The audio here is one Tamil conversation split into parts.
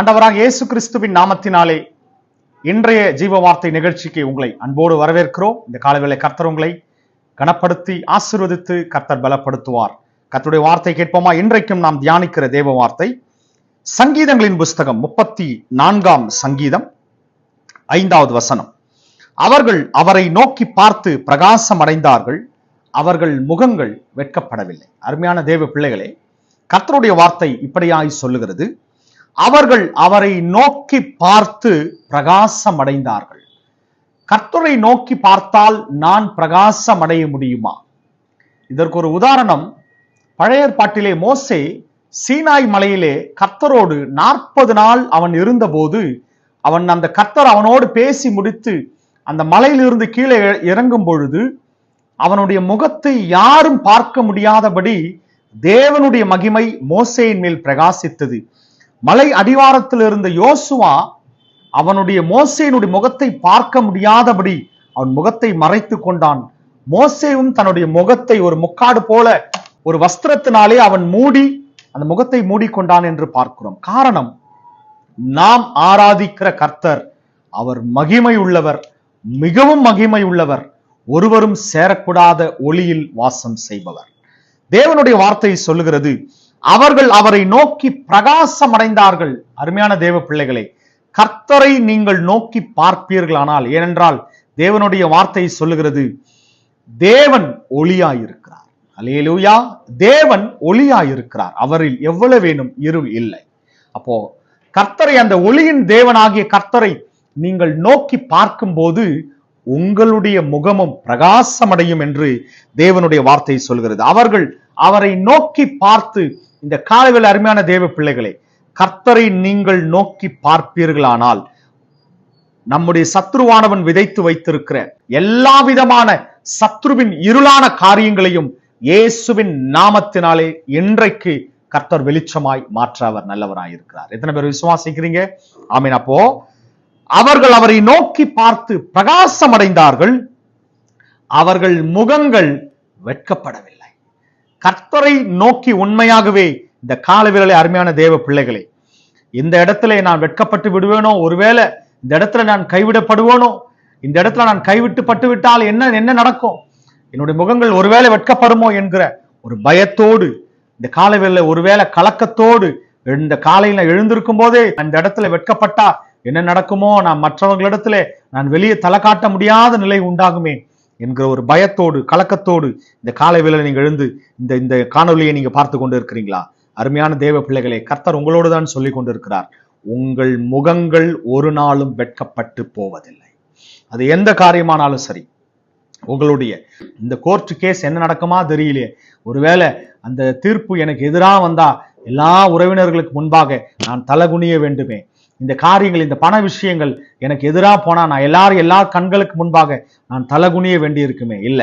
ஆண்டவராக இயேசு கிறிஸ்துவின் நாமத்தினாலே இன்றைய ஜீவ வார்த்தை நிகழ்ச்சிக்கு உங்களை அன்போடு வரவேற்கிறோம். இந்த காலவேளை கர்த்தர் உங்களை கனப்படுத்தி ஆசீர்வதித்து கர்த்தர் பலப்படுத்துவார். கர்த்தருடைய வார்த்தை கேட்போமா? இன்றைக்கும் நாம் தியானிக்கிற தேவ வார்த்தை சங்கீதங்களின் புஸ்தகம் 34ஆம் சங்கீதம் 5வது வசனம். அவர்கள் அவரை நோக்கி பார்த்து பிரகாசம் அடைந்தார்கள், அவர்கள் முகங்கள் வெட்கப்படவில்லை. அருமையான தேவ பிள்ளைகளே, கர்த்தருடைய வார்த்தை இப்படியாய் சொல்லுகிறது, அவர்கள் அவரை நோக்கி பார்த்து பிரகாசம் அடைந்தார்கள். கர்த்தரை நோக்கி பார்த்தால் நான் பிரகாசம் அடைய முடியுமா? இதற்கு ஒரு உதாரணம், பழைய ஏற்பாட்டிலே மோசே சீனாய் மலையிலே கர்த்தரோடு 40 நாள் அவன் இருந்தபோது, அவன் அந்த கர்த்தர் அவனோடு பேசி முடித்து அந்த மலையிலிருந்து கீழே இறங்கும் பொழுது அவனுடைய முகத்தை யாரும் பார்க்க முடியாதபடி தேவனுடைய மகிமை மோசேயின் மேல் பிரகாசித்தது. மலை அடிவாரத்தில் இருந்த யோசுவா அவனுடைய மோசேயினுடைய முகத்தை பார்க்க முடியாதபடி அவன் முகத்தை மறைத்து கொண்டான். மோசேவும் தன்னுடைய முகத்தை ஒரு முக்காடு போல ஒரு வஸ்திரத்தினாலே அவன் மூடி அந்த முகத்தை மூடிக்கொண்டான் என்று பார்க்கிறோம். காரணம், நாம் ஆராதிக்கிற கர்த்தர் அவர் மகிமை உள்ளவர், மிகவும் மகிமை உள்ளவர், ஒருவரும் சேரக்கூடாத ஒளியில் வாசம் செய்பவர். தேவனுடைய வார்த்தை சொல்லுகிறது, அவர்கள் அவரை நோக்கி பிரகாசம் அடைந்தார்கள். அருமையான தேவ பிள்ளைகளே, கர்த்தரை நீங்கள் நோக்கி பார்ப்பீர்களானால், ஏனென்றால் தேவனுடைய வார்த்தை சொல்லுகிறது, தேவன் ஒளியாயிருக்கிறார். அல்லேலூயா, தேவன் ஒளியாயிருக்கிறார், அவரில் எவ்வளவேனும் இருள் இல்லை. அப்போ கர்த்தரை, அந்த ஒளியின் தேவனாகிய கர்த்தரை நீங்கள் நோக்கி பார்க்கும்போது உங்களுடைய முகமும் பிரகாசமடையும் என்று தேவனுடைய வார்த்தை சொல்கிறது. அவர்கள் அவரை நோக்கி பார்த்து, இந்த காலவேளை அருமையான தேவ பிள்ளைகளே, கர்த்தரை நீங்கள் நோக்கி பார்ப்பீர்களானால் நம்முடைய சத்ருவானவன் விதைத்து வைத்திருக்கிற எல்லா விதமான சத்ருவின் இருளான காரியங்களையும் இயேசுவின் நாமத்தினாலே இன்றைக்கு கர்த்தர் வெளிச்சமாய் மாற்ற அவர் நல்லவராயிருக்கிறார். எத்தனை பேர் விசுவாசிக்கிறீங்க? ஆமீன். அப்போ அவர்கள் அவரை நோக்கி பார்த்து பிரகாசம் அடைந்தார்கள், அவர்கள் முகங்கள் வெட்கப்படவில்லை. கர்த்தரை நோக்கி உண்மையாகவே இந்த காலவேளை அருமையான தேவ பிள்ளைகளே, இந்த இடத்துல நான் வெட்கப்பட்டு விடுவேனோ, ஒருவேளை இந்த இடத்துல நான் கைவிடப்படுவேனோ, இந்த இடத்துல நான் கைவிட்டு பட்டு விட்டால் என்ன நடக்கும், என்னுடைய முகங்கள் ஒருவேளை வெட்கப்படுமோ என்கிற ஒரு பயத்தோடு, இந்த காலவேளை ஒருவேளை கலக்கத்தோடு இந்த காலையில எழுந்திருக்கும் போதே அந்த இடத்துல வெட்கப்பட்டா என்ன நடக்குமோ, நான் மற்றவர்களிடத்துல நான் வெளியே தலை காட்ட முடியாத நிலை உண்டாகுமே என்கிற ஒரு பயத்தோடு கலக்கத்தோடு இந்த காலை வேளையில நீங்க எழுந்து இந்த காணொலியை நீங்க பார்த்து கொண்டு இருக்கிறீங்களா? அருமையான தேவ பிள்ளைகளே, கர்த்தர் உங்களோடு தான் சொல்லி கொண்டிருக்கிறார், உங்கள் முகங்கள் ஒரு நாளும் வெட்கப்பட்டு போவதில்லை. அது எந்த காரியமானாலும் சரி, உங்களுடைய இந்த கோர்ட் கேஸ் என்ன நடக்குமா தெரியலையே, ஒருவேளை அந்த தீர்ப்பு எனக்கு எதிராக வந்தா எல்லா உறவினர்களுக்கு முன்பாக நான் தலகுனிய வேண்டுமே, இந்த காரியங்கள், இந்த பண விஷயங்கள் எனக்கு எதிராக போனா நான் எல்லா கண்களுக்கு முன்பாக நான் தலகுனிய வேண்டி இருக்குமே. இல்ல,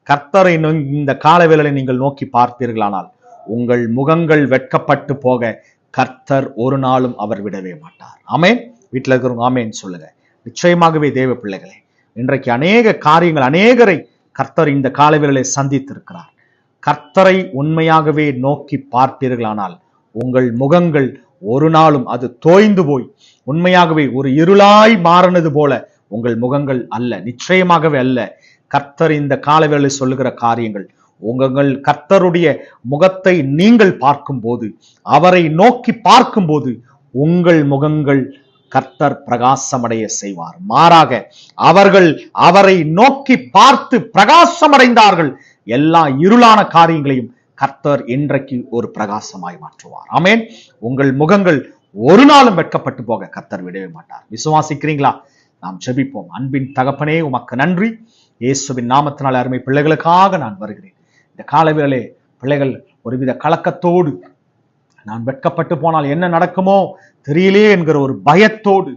கர்த்தரை இந்த காலவேளை நீங்கள் நோக்கி பார்ப்பீர்களானால் உங்கள் முகங்கள் வெட்கப்பட்டு போக கர்த்தர் ஒரு நாளும் அவர் விடவே மாட்டார். ஆமேன். வீட்டில் இருக்கிறவங்க ஆமேன் சொல்லுங்க. நிச்சயமாகவே தேவ பிள்ளைகளே, இன்றைக்கு அநேக காரியங்கள், அநேகரை கர்த்தர் இந்த காலவேளை சந்தித்திருக்கிறார். கர்த்தரை உண்மையாகவே நோக்கி பார்ப்பீர்களானால் உங்கள் முகங்கள் ஒரு நாளும் அது தோய்ந்து போய் உண்மையாகவே ஒரு இருளாய் மாறினது போல உங்கள் முகங்கள் அல்ல, நிச்சயமாகவே அல்ல. கர்த்தர் இந்த காலவேளை சொல்லுகிற காரியங்கள், உங்கள் கர்த்தருடைய முகத்தை நீங்கள் பார்க்கும்போது, அவரை நோக்கி பார்க்கும்போது உங்கள் முகங்கள் கர்த்தர் பிரகாசமடைய செய்வார். மாறாக அவர்கள் அவரை நோக்கி பார்த்து பிரகாசமடைந்தார்கள், எல்லா இருளான காரியங்களையும் கர்த்தர் இன்றைக்கு ஒரு பிரகாசமாய் மாற்றுவார். ஆமேன். உங்கள் முகங்கள் ஒரு நாளும் வெட்கப்பட்டு போக கர்த்தர் விடவே மாட்டார். விசுவாசிக்கிறீங்களா? நாம் ஜெபிப்போம். அன்பின் தகப்பனே, உமக்கு நன்றி. இயேசுவின் நாமத்தினால் அருமை பிள்ளைகளுக்காக நான் வருகிறேன். இந்த காலவேளை பிள்ளைகள் ஒருவித கலக்கத்தோடு, நான் வெட்கப்பட்டு போனால் என்ன நடக்குமோ தெரியலே என்கிற ஒரு பயத்தோடு,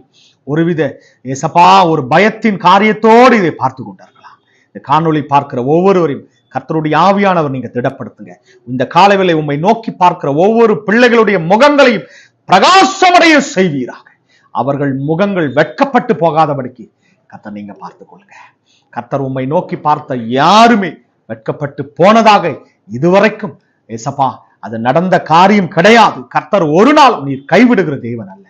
ஒருவித ஏசப்பா ஒரு பயத்தின் காரியத்தோடு இதை பார்த்து கொண்டிருக்கலாம். இந்த காணொளி பார்க்கிற ஒவ்வொருவரையும் கர்த்தருடைய ஆவியானவர் நீங்க திடப்படுத்துங்க. இந்த காலவேளை உம்மை நோக்கி பார்க்கிற ஒவ்வொரு பிள்ளைகளுடைய முகங்களையும் பிரகாசமடைய செய்வீராக. அவர்கள் முகங்கள் வெட்கப்பட்டு போகாதபடிக்கு கர்த்தர் நீங்க பார்த்துக் கொள்ளுங்க. கர்த்தர் உம்மை நோக்கி பார்த்த யாருமே வெட்கப்பட்டு போனதாக இதுவரைக்கும் ஏசப்பா அது நடந்த காரியம் கிடையாது. கர்த்தர் ஒரு நாள் நீர் கைவிடுகிற தேவன் அல்ல.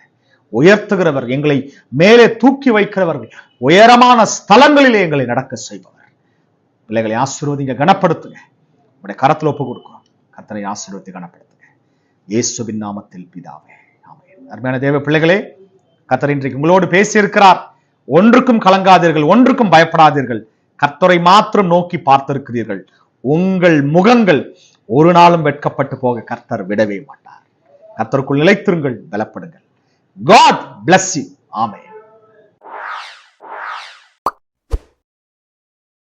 உயர்த்துகிறவர், எங்களை மேலே தூக்கி வைக்கிறவர்கள், உயரமான ஸ்தலங்களிலே எங்களை நடக்க செய்பவர். பிள்ளைகளை ஆசீர்வதிங்க, கனப்படுத்துங்க. உடைய கரத்தில் ஒப்பு கொடுக்கிறோம். கர்த்தரை ஆசீர்வதித்து கனப்படுத்துங்க. இயேசுவின் நாமத்தில் பிதாவே, ஆமென். அருமையான தேவ பிள்ளைகளே, கர்த்தர் இன்றைக்கு உங்களோடு பேசியிருக்கிறார். ஒன்றுக்கும் கலங்காதீர்கள், ஒன்றுக்கும் பயப்படாதீர்கள். கர்த்தரை மாத்திரம் நோக்கி பார்த்திருக்கிறீர்கள். உங்கள் முகங்கள் ஒரு நாளும் வெட்கப்பட்டு போக கர்த்தர் விடவே மாட்டார். கர்த்தருக்குள் நிலைத்திருங்கள், பலப்படுங்கள். God bless you. ஆமென்.